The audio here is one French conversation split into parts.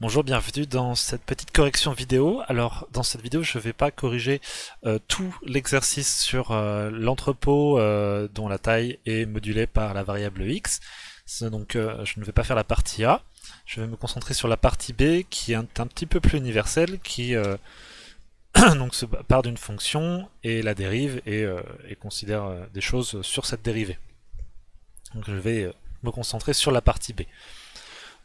Bonjour, bienvenue dans cette petite correction vidéo. Alors, dans cette vidéo, je ne vais pas corriger tout l'exercice sur l'entrepôt dont la taille est modulée par la variable x. Donc, je ne vais pas faire la partie A. Je vais me concentrer sur la partie B qui est un petit peu plus universelle, qui donc se part d'une fonction et la dérive et considère des choses sur cette dérivée. Donc, je vais me concentrer sur la partie B.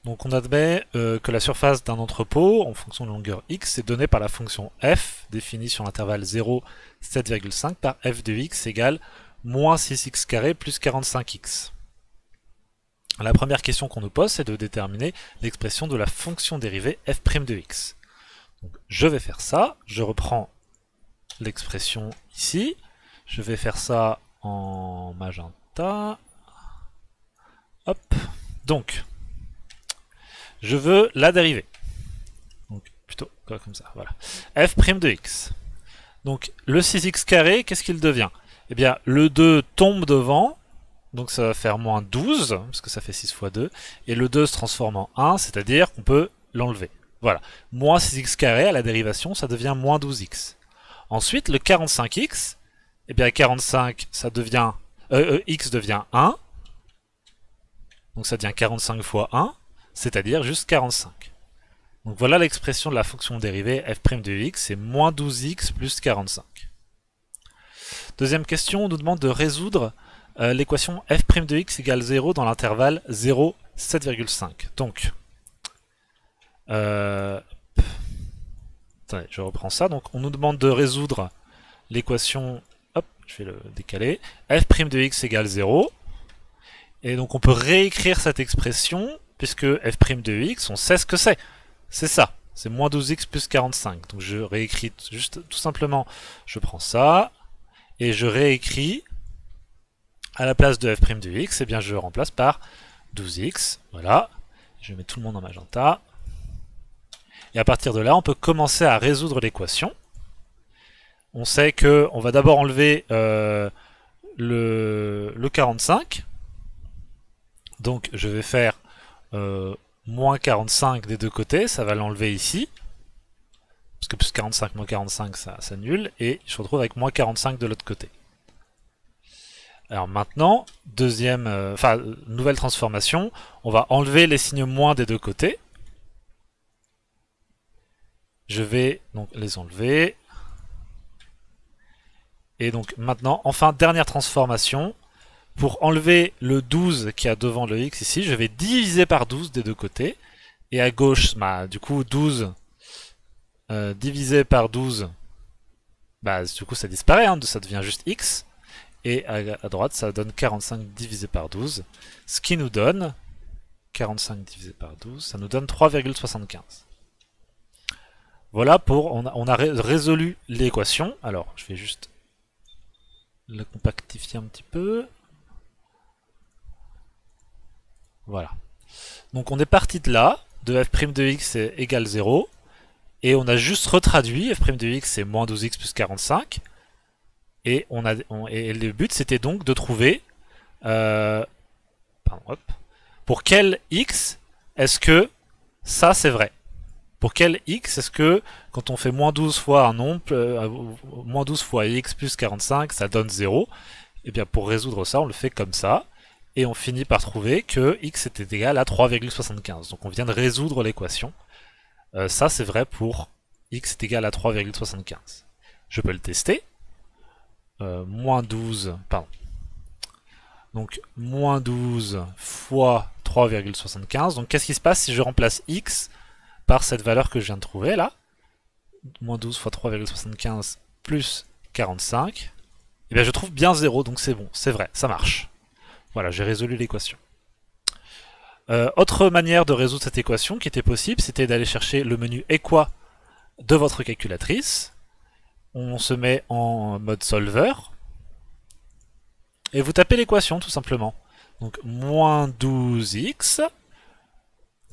Donc on admet que la surface d'un entrepôt en fonction de longueur x est donnée par la fonction f définie sur l'intervalle 0, 7,5 par f de x égale moins 6x carré plus 45x. La première question qu'on nous pose, c'est de déterminer l'expression de la fonction dérivée f' de x. Donc, je vais faire ça, je reprends l'expression ici, je vais faire ça en magenta. Hop, donc je veux la dérivée. Donc plutôt comme ça, voilà. f' de x. Donc le 6x carré, qu'est-ce qu'il devient? Eh bien, le 2 tombe devant, donc ça va faire moins 12, parce que ça fait 6 fois 2, et le 2 se transforme en 1, c'est-à-dire qu'on peut l'enlever. Voilà. Moins 6x carré à la dérivation, ça devient moins 12x. Ensuite, le 45x, eh bien 45, ça devient... x devient 1, donc ça devient 45 fois 1, c'est-à-dire juste 45. Donc voilà l'expression de la fonction dérivée f' de x, c'est moins 12x plus 45. Deuxième question, on nous demande de résoudre l'équation f' de x égale 0 dans l'intervalle 0, 7,5. Donc, attendez, je reprends ça. Donc on nous demande de résoudre l'équation, hop, je vais le décaler, f' de x égale 0. Et donc on peut réécrire cette expression puisque f' de x, on sait ce que c'est. C'est ça, c'est moins 12x plus 45. Donc je réécris juste tout simplement, je prends ça, et je réécris, à la place de f' de x, eh bien je remplace par 12x, voilà. Je mets tout le monde en magenta. Et à partir de là, on peut commencer à résoudre l'équation. On sait que on va d'abord enlever le 45. Donc je vais faire moins 45 des deux côtés, ça va l'enlever ici, parce que plus 45 moins 45 ça s'annule, et je retrouve avec moins 45 de l'autre côté. Alors maintenant, nouvelle transformation, on va enlever les signes moins des deux côtés. Je vais donc les enlever. Et donc maintenant, enfin, dernière transformation. Pour enlever le 12 qui a devant le x ici, je vais diviser par 12 des deux côtés. Et à gauche, du coup 12 divisé par 12, du coup ça disparaît, hein, ça devient juste x. Et à droite, ça donne 45 divisé par 12. Ce qui nous donne, 45 divisé par 12, ça nous donne 3,75. Voilà, on a résolu l'équation. Alors, je vais juste la compactifier un petit peu. Voilà. Donc on est parti de là, de f' de x égale 0, et on a juste retraduit, f' de x c'est moins 12x plus 45, et, et le but c'était donc de trouver, pour quel x est-ce que ça c'est vrai? Pour quel x est-ce que, quand on fait moins 12 fois un nombre, moins 12 fois x plus 45, ça donne 0? Et bien pour résoudre ça, on le fait comme ça. Et on finit par trouver que x était égal à 3,75. Donc on vient de résoudre l'équation. Ça c'est vrai pour x est égal à 3,75. Je peux le tester. Moins 12, pardon. Donc moins 12 fois 3,75. Donc qu'est-ce qui se passe si je remplace x par cette valeur que je viens de trouver là? Moins 12 fois 3,75 plus 45. Et bien je trouve bien 0, donc c'est bon, c'est vrai, ça marche. Voilà, j'ai résolu l'équation. Autre manière de résoudre cette équation qui était possible, c'était d'aller chercher le menu Equa de votre calculatrice. On se met en mode solver. Et vous tapez l'équation tout simplement. Donc moins 12x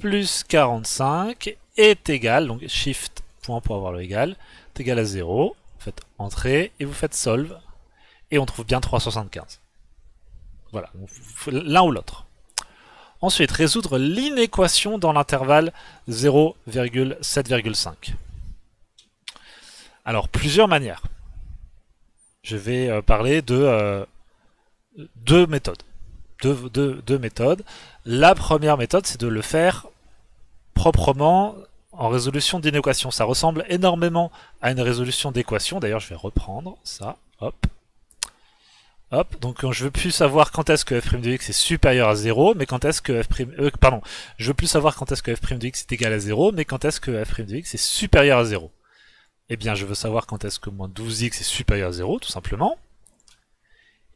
plus 45 est égal, donc shift point pour avoir le égal, est égal à 0. Vous faites entrée et vous faites solve. Et on trouve bien 3,75. Voilà, l'un ou l'autre. Ensuite, résoudre l'inéquation dans l'intervalle 0,7,5. Alors, plusieurs manières. Je vais parler de deux méthodes. Deux méthodes. La première méthode, c'est de le faire proprement en résolution d'inéquation. Ça ressemble énormément à une résolution d'équation. D'ailleurs, je vais reprendre ça. Hop. Hop. Donc, je veux plus savoir quand est-ce que f' de x est supérieur à 0, mais quand est-ce que je veux plus savoir quand est-ce que f' de x est égal à 0, mais quand est-ce que f' de x est supérieur à 0. Eh bien, je veux savoir quand est-ce que moins 12x est supérieur à 0, tout simplement.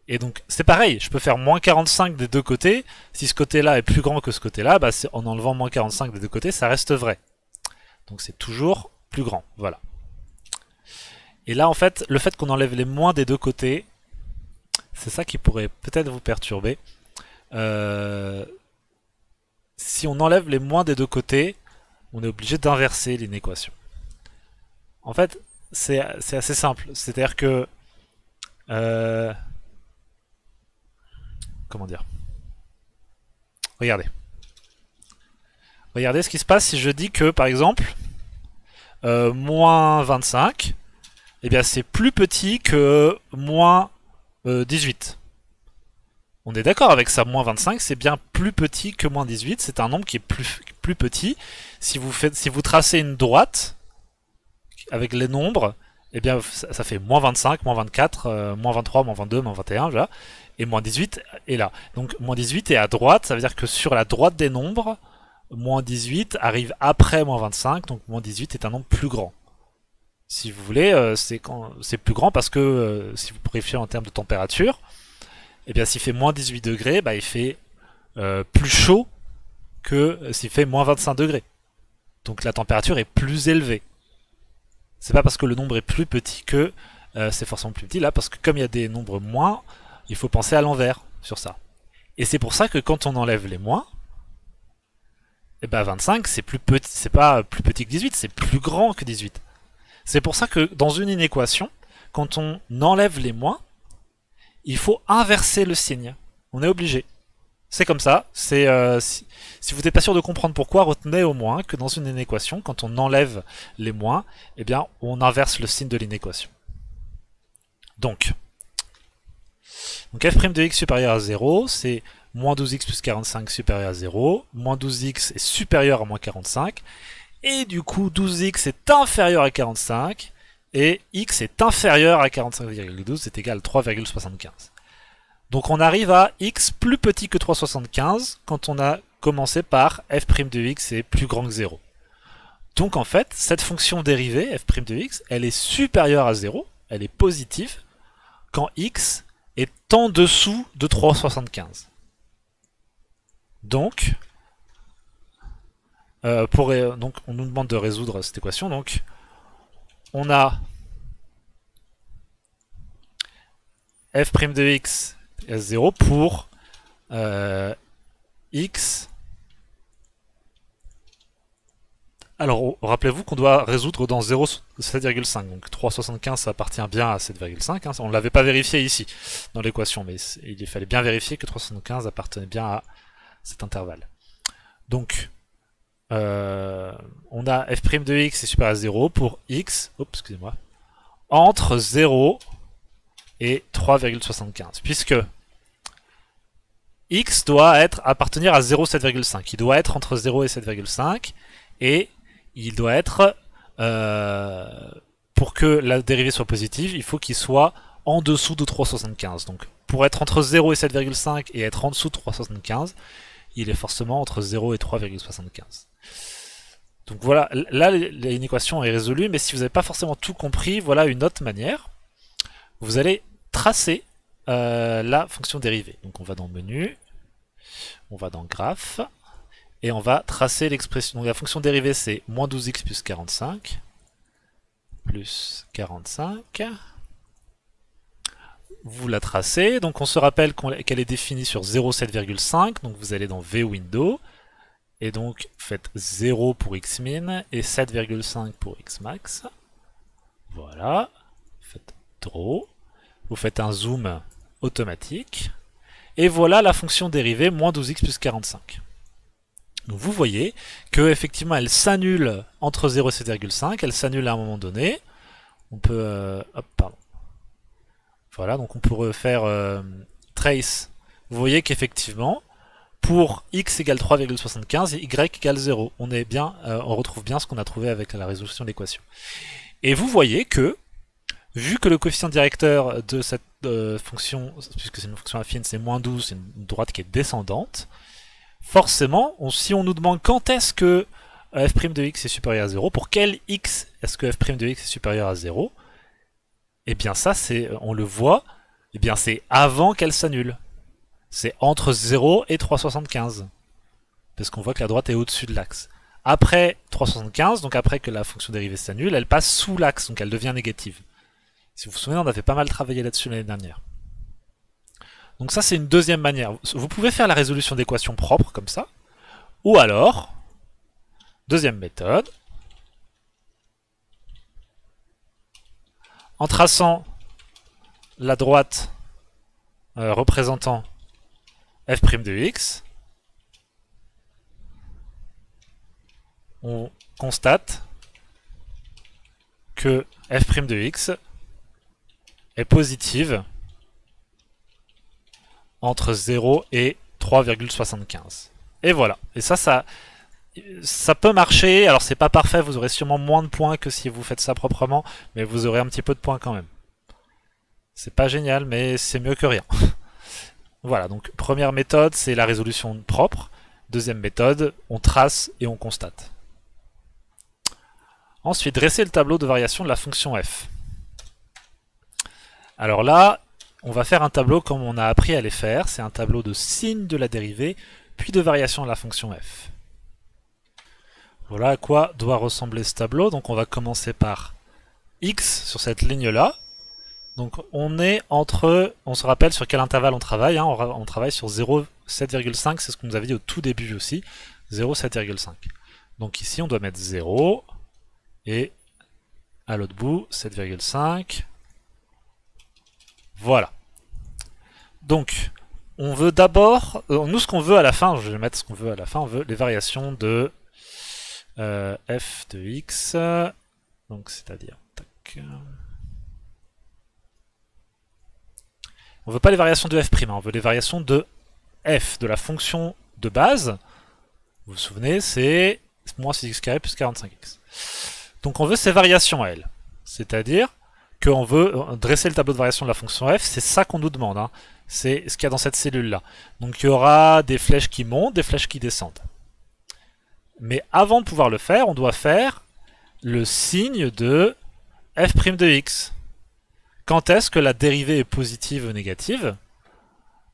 Et donc, c'est pareil, je peux faire moins 45 des deux côtés. Si ce côté-là est plus grand que ce côté-là, bah, en enlevant moins 45 des deux côtés, ça reste vrai. Donc, c'est toujours plus grand, voilà. Et là, en fait, le fait qu'on enlève les moins des deux côtés, c'est ça qui pourrait peut-être vous perturber. Si on enlève les moins des deux côtés, on est obligé d'inverser l'inéquation. En fait, c'est assez simple. C'est-à-dire que... comment dire? Regardez. Regardez ce qui se passe si je dis que, par exemple, moins 25, eh bien c'est plus petit que moins 18. On est d'accord avec ça, moins 25, c'est bien plus petit que moins 18, c'est un nombre qui est plus petit. Si vous tracez une droite avec les nombres, eh bien ça fait moins 25, moins 24, moins 23, moins 22, moins 21, voilà, et moins 18 est là. Donc moins 18 est à droite, ça veut dire que sur la droite des nombres, moins 18 arrive après moins 25, donc moins 18 est un nombre plus grand. Si vous voulez, c'est plus grand parce que si vous préférez en termes de température, eh bien s'il fait moins 18 degrés, bah, il fait plus chaud que s'il fait moins 25 degrés. Donc la température est plus élevée. C'est pas parce que le nombre est plus petit que c'est forcément plus petit là, parce que comme il y a des nombres moins, il faut penser à l'envers sur ça. Et c'est pour ça que quand on enlève les moins, eh ben 25 c'est plus petit, c'est pas plus petit que 18, c'est plus grand que 18. C'est pour ça que dans une inéquation, quand on enlève les moins, il faut inverser le signe. On est obligé. C'est comme ça. Si vous n'êtes pas sûr de comprendre pourquoi, retenez au moins que dans une inéquation, quand on enlève les moins, eh bien, on inverse le signe de l'inéquation. Donc f' de x supérieur à 0, c'est moins 12x plus 45 supérieur à 0, moins 12x est supérieur à moins 45, et du coup 12x est inférieur à 45, et x est inférieur à 45,12, c'est égal à 3,75. Donc on arrive à x plus petit que 3,75 quand on a commencé par f' de x est plus grand que 0. Donc en fait, cette fonction dérivée, f' de x, elle est supérieure à 0, elle est positive, quand x est en dessous de 3,75. Donc, donc, on nous demande de résoudre cette équation. Donc, on a f' de x est 0 pour x. Alors, rappelez-vous qu'on doit résoudre dans 0,7,5. Donc 3,75 ça appartient bien à 7,5. Hein. On ne l'avait pas vérifié ici dans l'équation, mais il fallait bien vérifier que 3,75 appartenait bien à cet intervalle. Donc, on a f' de x est supérieur à 0 pour x, excusez-moi, entre 0 et 3,75. Puisque x doit appartenir à 0,7,5. Il doit être entre 0 et 7,5. Et il doit être, pour que la dérivée soit positive, il faut qu'il soit en dessous de 3,75. Donc pour être entre 0 et 7,5 et être en dessous de 3,75, il est forcément entre 0 et 3,75. Donc voilà, là l'inéquation est résolue, mais si vous n'avez pas forcément tout compris, voilà une autre manière. Vous allez tracer la fonction dérivée. Donc on va dans Menu, on va dans Graphe, et on va tracer l'expression. Donc la fonction dérivée c'est moins 12x plus 45, plus 45. Vous la tracez, donc on se rappelle qu'elle est définie sur 0,7,5, donc vous allez dans VWindow, et donc faites 0 pour xmin et 7,5 pour xmax. Voilà, faites Draw, vous faites un zoom automatique, et voilà la fonction dérivée moins 12x plus 45. Donc vous voyez que effectivement elle s'annule entre 0 et 7,5, elle s'annule à un moment donné. On peut... hop, pardon. Voilà, donc on peut refaire trace. Vous voyez qu'effectivement, pour x égale 3,75 et y égale 0, on retrouve bien ce qu'on a trouvé avec la résolution de l'équation. Et vous voyez que, vu que le coefficient directeur de cette fonction, puisque c'est une fonction affine, c'est moins 12, c'est une droite qui est descendante, forcément, si on nous demande quand est-ce que f' de x est supérieur à 0, pour quel x est-ce que f' de x est supérieur à 0, eh bien ça, on le voit, eh bien c'est avant qu'elle s'annule. C'est entre 0 et 3,75. Parce qu'on voit que la droite est au-dessus de l'axe. Après 3,75, donc après que la fonction dérivée s'annule, elle passe sous l'axe, donc elle devient négative. Si vous vous souvenez, on avait pas mal travaillé là-dessus l'année dernière. Donc ça, c'est une deuxième manière. Vous pouvez faire la résolution d'équations propres, comme ça. Ou alors, deuxième méthode, en traçant la droite représentant f' de x, on constate que f' de x est positive entre 0 et 3,75. Et voilà. Et ça peut marcher. Alors c'est pas parfait, vous aurez sûrement moins de points que si vous faites ça proprement, mais vous aurez un petit peu de points quand même. C'est pas génial, mais c'est mieux que rien. Voilà, donc première méthode, c'est la résolution propre. Deuxième méthode, on trace et on constate. Ensuite, dresser le tableau de variation de la fonction f. Alors là, on va faire un tableau comme on a appris à les faire. C'est un tableau de signe de la dérivée, puis de variation de la fonction f. Voilà à quoi doit ressembler ce tableau. Donc on va commencer par x sur cette ligne-là. Donc on se rappelle sur quel intervalle on travaille, hein, on travaille sur 0,7,5, c'est ce qu'on nous avait dit au tout début aussi, 0,7,5. Donc ici on doit mettre 0, et à l'autre bout, 7,5. Voilà. Donc, on veut d'abord, nous ce qu'on veut à la fin, je vais mettre ce qu'on veut à la fin, on veut les variations de f de x, donc c'est-à-dire, tac... On veut pas les variations de f', on veut les variations de f, de la fonction de base. Vous vous souvenez, c'est moins 6x carré plus 45x. Donc on veut ces variations à elles. C'est-à-dire qu'on veut dresser le tableau de variation de la fonction f, c'est ça qu'on nous demande. Hein. C'est ce qu'il y a dans cette cellule-là. Donc il y aura des flèches qui montent, des flèches qui descendent. Mais avant de pouvoir le faire, on doit faire le signe de f' de x. Quand est-ce que la dérivée est positive ou négative?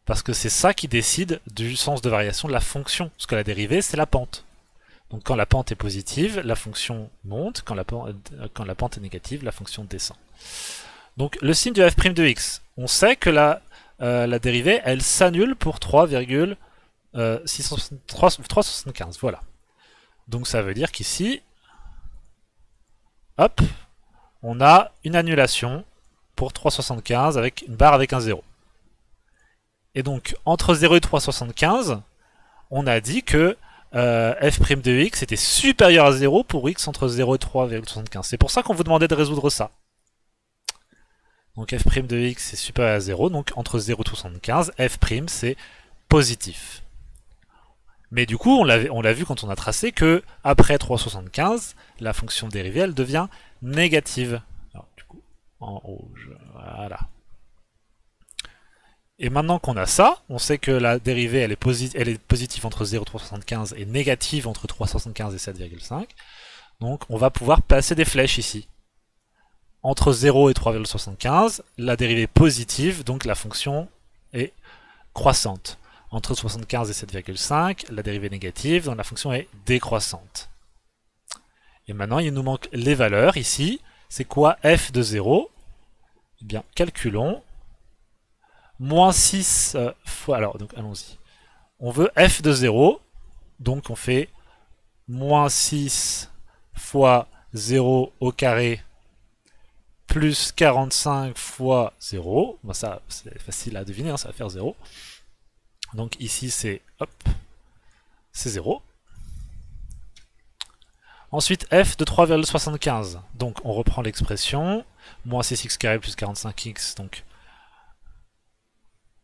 Parce que c'est ça qui décide du sens de variation de la fonction. Parce que la dérivée, c'est la pente. Donc quand la pente est positive, la fonction monte. Quand la pente est négative, la fonction descend. Donc le signe de f' de x. On sait que la dérivée, elle s'annule pour 3,375. Voilà. Donc ça veut dire qu'ici, hop, on a une annulation pour 3,75 avec une barre avec un 0. Et donc, entre 0 et 3,75, on a dit que f' de x était supérieur à 0 pour x entre 0 et 3,75. C'est pour ça qu'on vous demandait de résoudre ça. Donc f' de x est supérieur à 0, donc entre 0 et 3,75, f' c'est positif. Mais du coup, on l'a vu quand on a tracé que après 3,75, la fonction dérivée, elle devient négative. Alors, du coup, en rouge, voilà. Et maintenant qu'on a ça, on sait que la dérivée elle est positive entre 0 et 3,75 et négative entre 3,75 et 7,5. Donc on va pouvoir placer des flèches ici. Entre 0 et 3,75, la dérivée est positive, donc la fonction est croissante. Entre 75 et 7,5, la dérivée est négative, donc la fonction est décroissante. Et maintenant il nous manque les valeurs ici. C'est quoi f de 0? Eh bien, calculons. Moins 6 fois... Alors, donc allons-y. On veut f de 0. Donc on fait moins 6 fois 0 au carré plus 45 fois 0. Bon, ça, c'est facile à deviner, hein, ça va faire 0. Donc ici, c'est... Hop. C'est 0. Ensuite, f de 3,75. Donc, on reprend l'expression. Moins 6x carré plus 45x, donc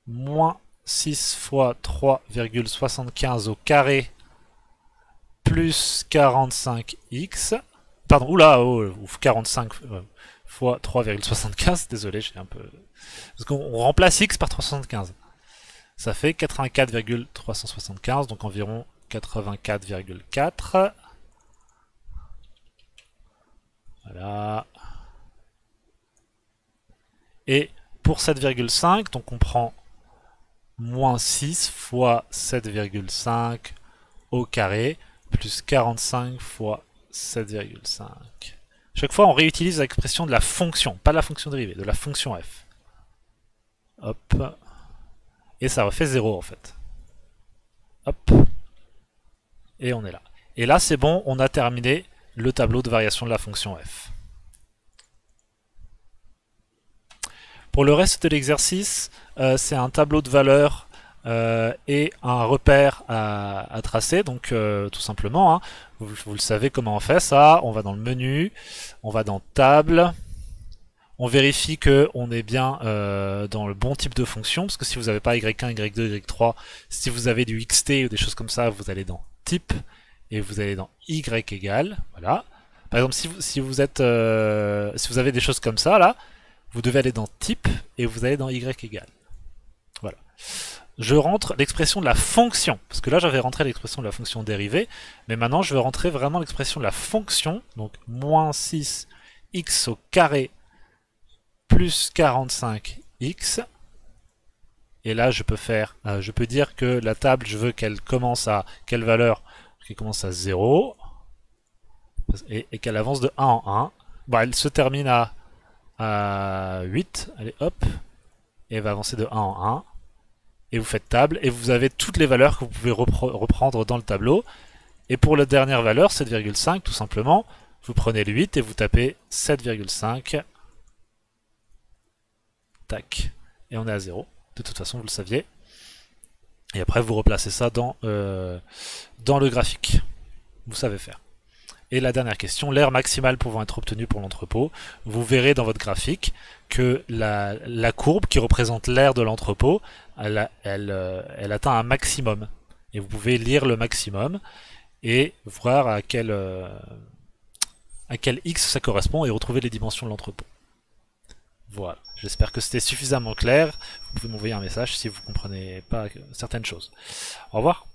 moins 6 fois 3,75 au carré plus 45x. Pardon, oula, 45 fois 3,75. Désolé, j'ai un peu... Parce qu'on remplace x par 375. Ça fait 84,375, donc environ 84,4. Voilà. Et pour 7,5, donc on prend moins 6 fois 7,5 au carré, plus 45 fois 7,5. Chaque fois, on réutilise l'expression de la fonction, pas de la fonction dérivée, de la fonction f. Hop. Et ça refait 0 en fait. Hop. Et on est là. Et là, c'est bon, on a terminé le tableau de variation de la fonction f. Pour le reste de l'exercice, c'est un tableau de valeurs et un repère à tracer. Donc tout simplement, hein, vous le savez comment on fait ça. On va dans le menu, on va dans table, on vérifie qu'on est bien dans le bon type de fonction, parce que si vous n'avez pas y1, y2, y3, si vous avez du xt ou des choses comme ça, vous allez dans type et vous allez dans y égale. Voilà. Par exemple, si vous avez des choses comme ça là, vous devez aller dans type et vous allez dans y égale. Voilà. Je rentre l'expression de la fonction, parce que là j'avais rentré l'expression de la fonction dérivée, mais maintenant je vais rentrer vraiment l'expression de la fonction, donc moins 6x au carré plus 45x. Et là je peux dire que la table, je veux qu'elle commence à quelle valeur? Qu'elle commence à 0 et qu'elle avance de 1 en 1. Bon, elle se termine à 8, allez hop, et elle va avancer de 1 en 1, et vous faites table, et vous avez toutes les valeurs que vous pouvez reprendre dans le tableau, et pour la dernière valeur, 7,5, tout simplement, vous prenez le 8 et vous tapez 7,5, tac, et on est à 0, de toute façon vous le saviez, et après vous replacez ça dans le graphique, vous savez faire. Et la dernière question, l'aire maximale pouvant être obtenue pour l'entrepôt. Vous verrez dans votre graphique que la courbe qui représente l'aire de l'entrepôt, elle atteint un maximum. Et vous pouvez lire le maximum et voir à quel x ça correspond et retrouver les dimensions de l'entrepôt. Voilà, j'espère que c'était suffisamment clair. Vous pouvez m'envoyer un message si vous ne comprenez pas certaines choses. Au revoir.